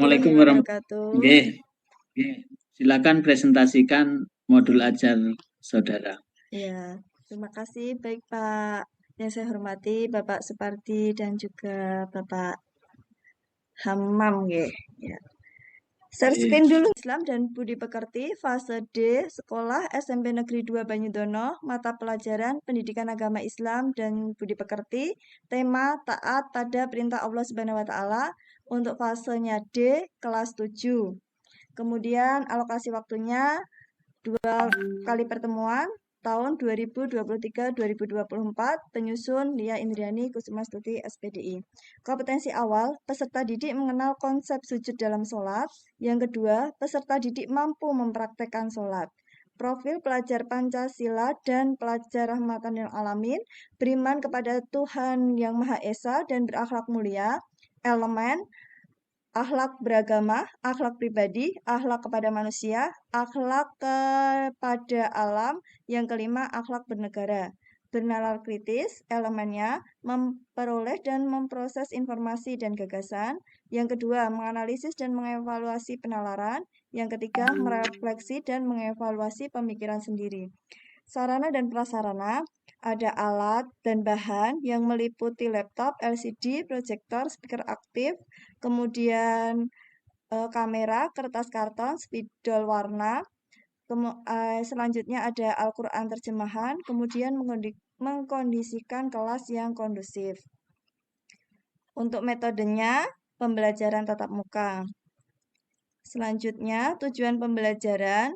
Assalamualaikum warahmatullahi wabarakatuh. Nggih. Silakan presentasikan modul ajar saudara. Ya, terima kasih baik Pak. Yang saya hormati Bapak Supardi dan juga Bapak Hamam nggih. Ya. Share screen dulu. Islam dan Budi Pekerti, fase D, Sekolah SMP Negeri 2 Banyudono, mata pelajaran Pendidikan Agama Islam dan Budi Pekerti, tema taat pada perintah Allah Subhanahu wa taala untuk fasenya D, kelas 7. Kemudian alokasi waktunya 2 kali pertemuan tahun 2023-2024, penyusun Lia Indriani Kusumastuti SPDI. Kompetensi awal, peserta didik mengenal konsep sujud dalam sholat. Yang kedua, peserta didik mampu mempraktekkan sholat. Profil pelajar Pancasila dan pelajar Rahmatan lil Alamin, beriman kepada Tuhan Yang Maha Esa dan berakhlak mulia. Elemen, akhlak beragama, akhlak pribadi, akhlak kepada manusia, akhlak kepada alam. Yang kelima, akhlak bernegara. Bernalar kritis, elemennya memperoleh dan memproses informasi dan gagasan. Yang kedua, menganalisis dan mengevaluasi penalaran. Yang ketiga, merefleksi dan mengevaluasi pemikiran sendiri. Sarana dan prasarana, ada alat dan bahan yang meliputi laptop, LCD, proyektor, speaker aktif, kemudian kamera, kertas karton, spidol warna. Selanjutnya ada Al-Quran terjemahan, kemudian mengkondisikan kelas yang kondusif. Untuk metodenya, pembelajaran tatap muka. Selanjutnya, tujuan pembelajaran.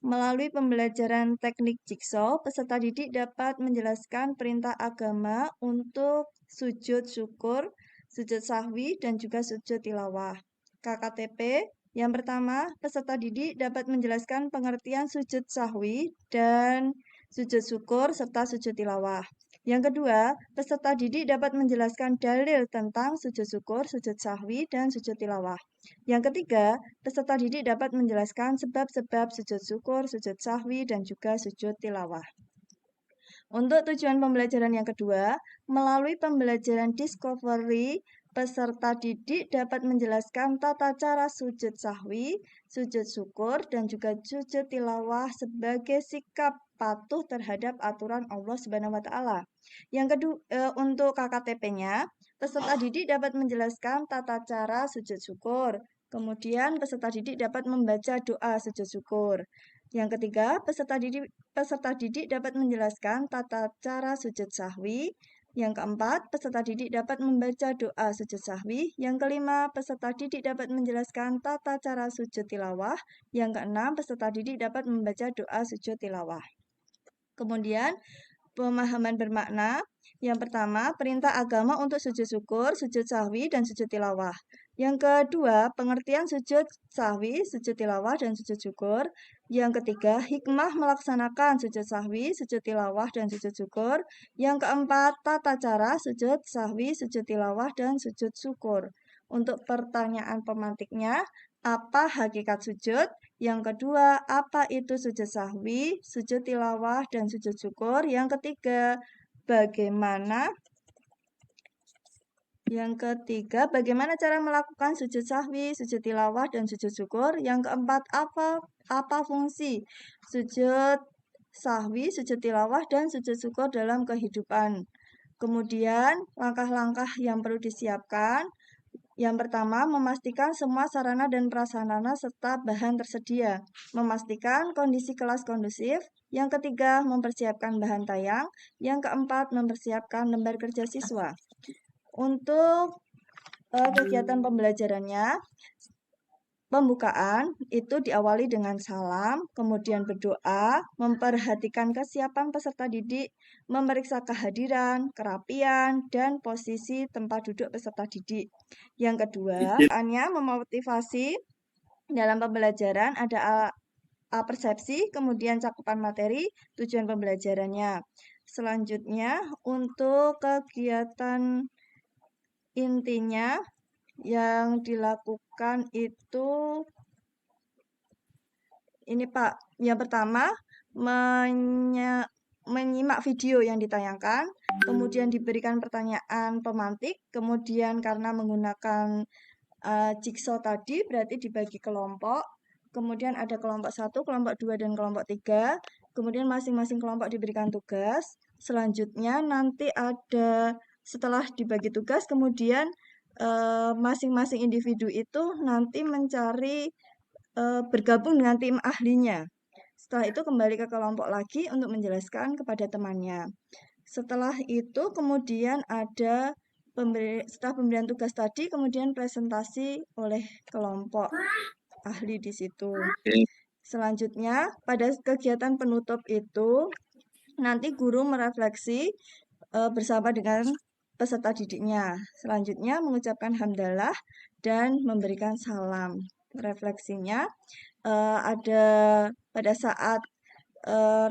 Melalui pembelajaran teknik jigsaw, peserta didik dapat menjelaskan perintah agama untuk sujud syukur, sujud sahwi, dan juga sujud tilawah. KKTP, yang pertama, peserta didik dapat menjelaskan pengertian sujud sahwi dan sujud syukur serta sujud tilawah. Yang kedua, peserta didik dapat menjelaskan dalil tentang sujud syukur, sujud sahwi, dan sujud tilawah. Yang ketiga, peserta didik dapat menjelaskan sebab-sebab sujud syukur, sujud sahwi, dan juga sujud tilawah. Untuk tujuan pembelajaran yang kedua, melalui pembelajaran discovery, peserta didik dapat menjelaskan tata cara sujud sahwi, sujud syukur, dan juga sujud tilawah sebagai sikap patuh terhadap aturan Allah Subhanahu wa taala. Yang kedua, untuk KKTP-nya, peserta didik dapat menjelaskan tata cara sujud syukur. Kemudian peserta didik dapat membaca doa sujud syukur. Yang ketiga, peserta didik dapat menjelaskan tata cara sujud sahwi. Yang keempat, peserta didik dapat membaca doa sujud sahwi. Yang kelima, peserta didik dapat menjelaskan tata cara sujud tilawah. Yang keenam, peserta didik dapat membaca doa sujud tilawah. Kemudian, pemahaman bermakna. Yang pertama, perintah agama untuk sujud syukur, sujud sahwi, dan sujud tilawah. Yang kedua, pengertian sujud sahwi, sujud tilawah, dan sujud syukur. Yang ketiga, hikmah melaksanakan sujud sahwi, sujud tilawah, dan sujud syukur. Yang keempat, tata cara sujud sahwi, sujud tilawah, dan sujud syukur. Untuk pertanyaan pemantiknya, apa hakikat sujud? Yang kedua, apa itu sujud sahwi, sujud tilawah, dan sujud syukur? Yang ketiga, bagaimana bagaimana cara melakukan sujud sahwi, sujud tilawah, dan sujud syukur? Yang keempat, apa fungsi sujud sahwi, sujud tilawah, dan sujud syukur dalam kehidupan? Kemudian, langkah-langkah yang perlu disiapkan. Yang pertama, memastikan semua sarana dan prasarana serta bahan tersedia. Memastikan kondisi kelas kondusif. Yang ketiga, mempersiapkan bahan tayang. Yang keempat, mempersiapkan lembar kerja siswa. Untuk kegiatan pembelajarannya, pembukaan itu diawali dengan salam, kemudian berdoa, memperhatikan kesiapan peserta didik, memeriksa kehadiran, kerapian, dan posisi tempat duduk peserta didik. Yang kedua, hanya memotivasi dalam pembelajaran ada persepsi, kemudian cakupan materi, tujuan pembelajarannya. Selanjutnya, untuk kegiatan intinya yang dilakukan itu ini Pak, yang pertama menyimak video yang ditayangkan, kemudian diberikan pertanyaan pemantik, kemudian karena menggunakan jigsaw tadi berarti dibagi kelompok, kemudian ada kelompok 1, kelompok 2, dan kelompok 3, kemudian masing-masing kelompok diberikan tugas, selanjutnya nanti ada setelah dibagi tugas, kemudian masing-masing individu itu nanti mencari bergabung dengan tim ahlinya. Setelah itu kembali ke kelompok lagi untuk menjelaskan kepada temannya. Setelah itu kemudian ada setelah pemberian tugas tadi, kemudian presentasi oleh kelompok ahli di situ. Selanjutnya, pada kegiatan penutup itu, nanti guru merefleksi bersama dengan peserta didiknya. Selanjutnya mengucapkan hamdalah dan memberikan salam. Refleksinya ada pada saat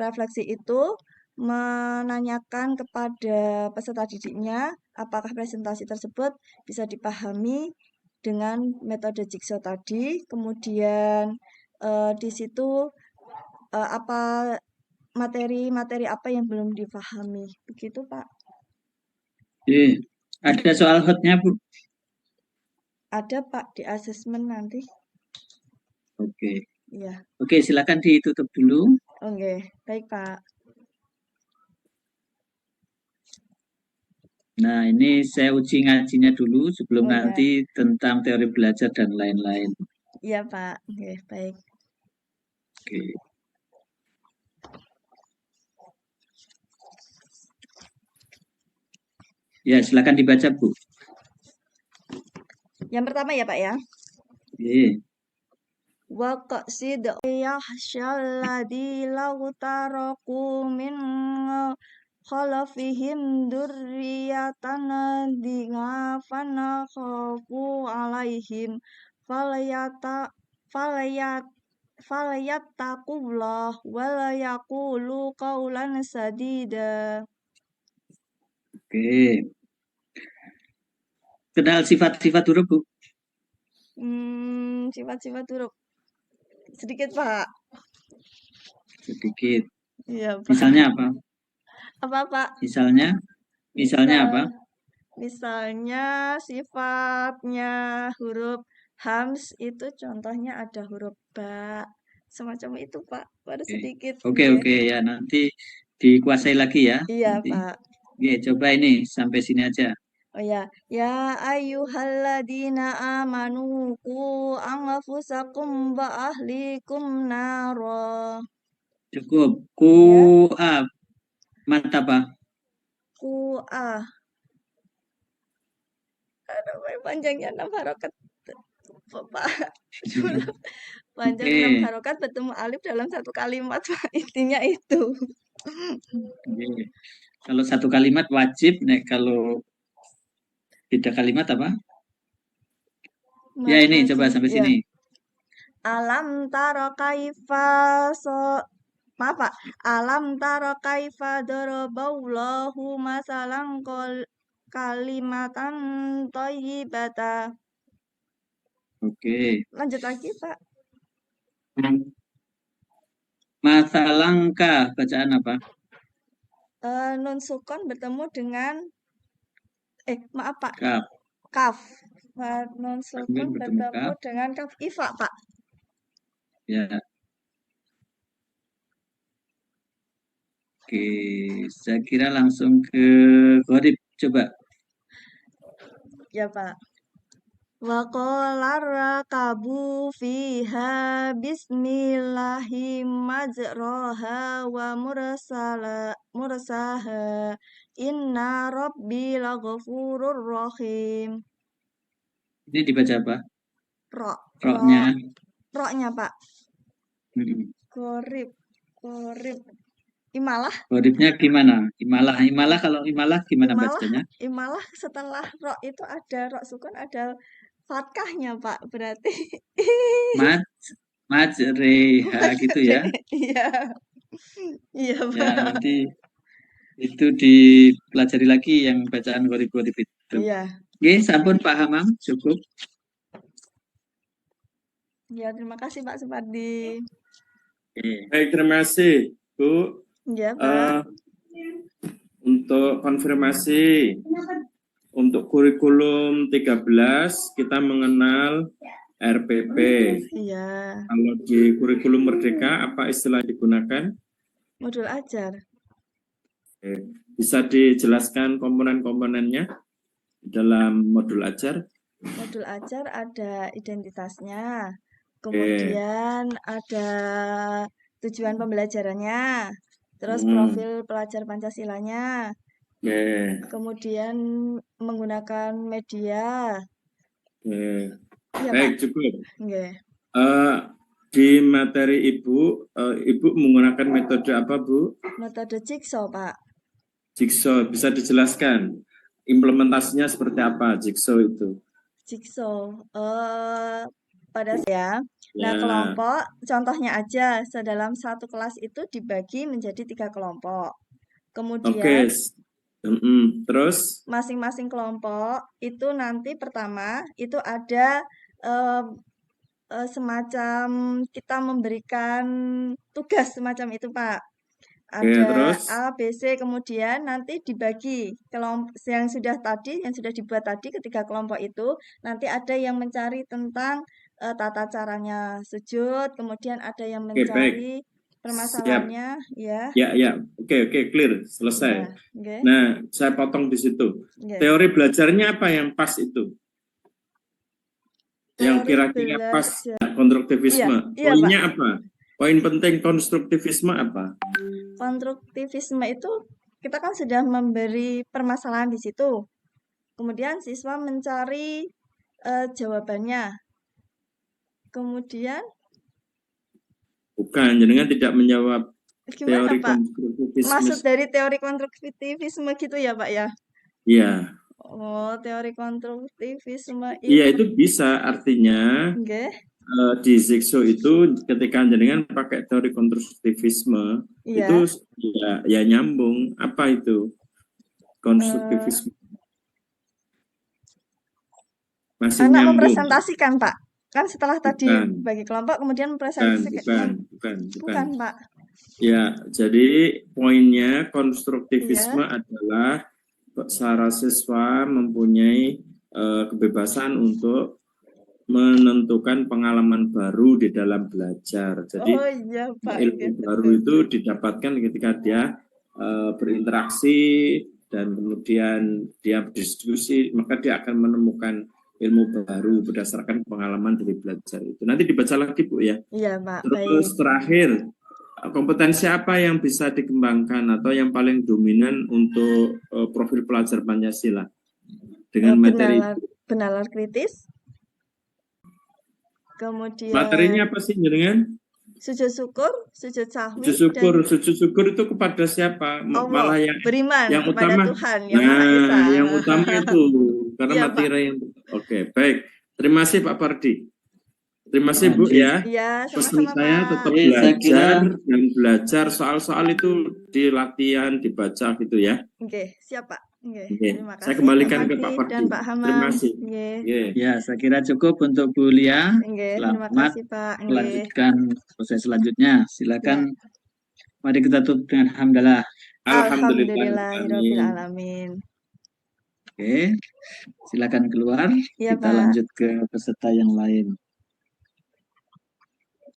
refleksi itu menanyakan kepada peserta didiknya apakah presentasi tersebut bisa dipahami dengan metode jigsaw tadi. Kemudian di situ apa materi-materi apa yang belum dipahami. Begitu, Pak. Ada soal hotnya, Bu? Ada, Pak, di asesmen nanti. Oke. Iya. Oke, silakan ditutup dulu. Oke, baik, Pak. Nah, ini saya uji ngajinya dulu sebelum nanti tentang teori belajar dan lain-lain. Iya, Pak. Oke, baik. Oke. Ya, silakan dibaca, Bu. Yang pertama ya, Pak ya. Iya. Wa qsid yahsyal ladzi law taraku min khalafihim dzurriyyatan dha'afan khafu 'alaihim falyattaqullah wa la yaqulu qawlan sadida. Oke. Kenal sifat-sifat huruf, Bu? Sifat-sifat huruf. Sedikit, Pak. Sedikit. Iya, Pak. Misalnya apa? Apa, Pak? Misalnya apa? Misalnya sifatnya huruf hams itu contohnya ada huruf ba. Semacam itu, Pak. Baru sedikit. Oke, ya nanti dikuasai lagi ya. Iya, nanti. Pak. Oke, coba ini sampai sini aja. Oh ya, ya ayyuhalladzina amanu qu anfusakum wa ahlikum naro. Cukup. A. Mat apa? A. Aduh, panjangnya 6 harokat. Pak. Panjang 6 harokat bertemu alif dalam satu kalimat, Pak. Intinya itu. Kalau satu kalimat wajib, nek kalau beda kalimat apa? Ya ini coba sampai sini. Alam taro kaifa maaf, Pak. Alam taro kaifa daraballahu masalan kalimatan thayyibata. Oke. Lanjut lagi, Pak. Masalangka bacaan apa? Nun sukun bertemu dengan maaf, Pak. Kaf. Kaf. Nun sukun bertemu dengan kaf ifa, Pak. Ya. Oke, saya kira langsung ke Gharib, coba. Ya, Pak. Wa qala rakabu fiha bismillahi majraha wa mursaha inna rabbi laghafurur rahim. Ini dibaca apa? Roknya. Roknya, Pak. Gharib. Imalah. Gharibnya gimana? Imalah kalau imalah gimana bacanya? Imalah setelah rok itu ada rok sukun, ada fathahnya, Pak. Berarti majreha gitu ya. Iya. Iya, Pak. Ya, nanti itu dipelajari lagi yang bacaan gharib-gharib itu. Iya. Oke, sampun Pak Hamam, cukup. Ya, terima kasih Pak Supardi. Baik, terima kasih Bu. Ya, Pak. Untuk konfirmasi untuk kurikulum 13 kita mengenal RPP. Iya, Kalau di kurikulum Merdeka apa istilah digunakan? modul ajar. Bisa dijelaskan komponen-komponennya dalam modul ajar? Modul ajar ada identitasnya, kemudian ada tujuan pembelajarannya, terus profil pelajar Pancasilanya, kemudian menggunakan media. Iya, Pak. baik, cukup. Nggih. Di materi Ibu menggunakan metode apa, Bu? Metode jigsaw, Pak. Jigsaw, bisa dijelaskan implementasinya seperti apa jigsaw itu? Jigsaw, pada saya. Nah, kelompok, contohnya aja, sedalam satu kelas itu dibagi menjadi 3 kelompok. Kemudian, terus? Masing-masing kelompok itu nanti pertama, itu ada semacam kita memberikan tugas semacam itu, Pak. Ada terus? A, B, C, kemudian nanti dibagi kelompok yang sudah dibuat tadi ketiga kelompok itu, nanti ada yang mencari tentang tata caranya sujud, kemudian ada yang mencari permasalahannya, ya. Ya, oke, clear, selesai. Ya, Nah, saya potong di situ. Teori belajarnya apa yang pas itu? Yang kira-kira pas konstruktivisme. Poinnya apa? Poin penting konstruktivisme apa? Konstruktivisme itu kita kan sudah memberi permasalahan di situ. Kemudian siswa mencari jawabannya. Kemudian bukan, jenengan tidak menjawab gimana, teori Pak? konstruktivisme. Maksud dari teori konstruktivisme gitu ya, Pak ya? Iya. Oh, teori konstruktivisme itu. Iya, itu bisa artinya di jigsaw itu ketika jenengan pakai teori konstruktivisme itu ya nyambung. Apa itu konstruktivisme? Masih anak nyambung. mempresentasikan, Pak. Kan setelah tadi bagi kelompok kemudian mempresentasikan. Bukan, Pak. Ya, jadi poinnya konstruktivisme adalah para siswa mempunyai kebebasan untuk menentukan pengalaman baru di dalam belajar. Jadi ilmu baru itu didapatkan ketika dia berinteraksi dan kemudian dia berdiskusi, maka dia akan menemukan ilmu baru berdasarkan pengalaman dari belajar itu. Nanti dibaca lagi, Bu, ya. Iya, Pak. Terus terakhir, kompetensi apa yang bisa dikembangkan atau yang paling dominan untuk profil pelajar Pancasila dengan materi benalar kritis. Kemudian materinya apa sih jenengan? Sujud syukur, sujud sahwi. Sujud syukur itu kepada siapa? Allah, malah beriman yang kepada utama, Tuhan yang Maha Esa. Yang utama itu karena materi yang Oke, baik. Terima kasih Pak Pardi. Terima kasih Bu ya. Iya, pesan sama-sama, saya Pak. tetap belajar dan belajar soal-soal itu di latihan, dibaca gitu ya. Oke, siap Pak. Oke, terima kasih. Saya kembalikan ke Pak Pardi dan Pak Hamam. Terima kasih. Ya, saya kira cukup untuk Bu Lia. Terima kasih Pak. Lanjutkan proses selanjutnya. Silakan. Mari kita tutup dengan alhamdulillah. Alhamdulillahirabbil alamin. Oke, silakan keluar. Kita lanjut ke peserta yang lain.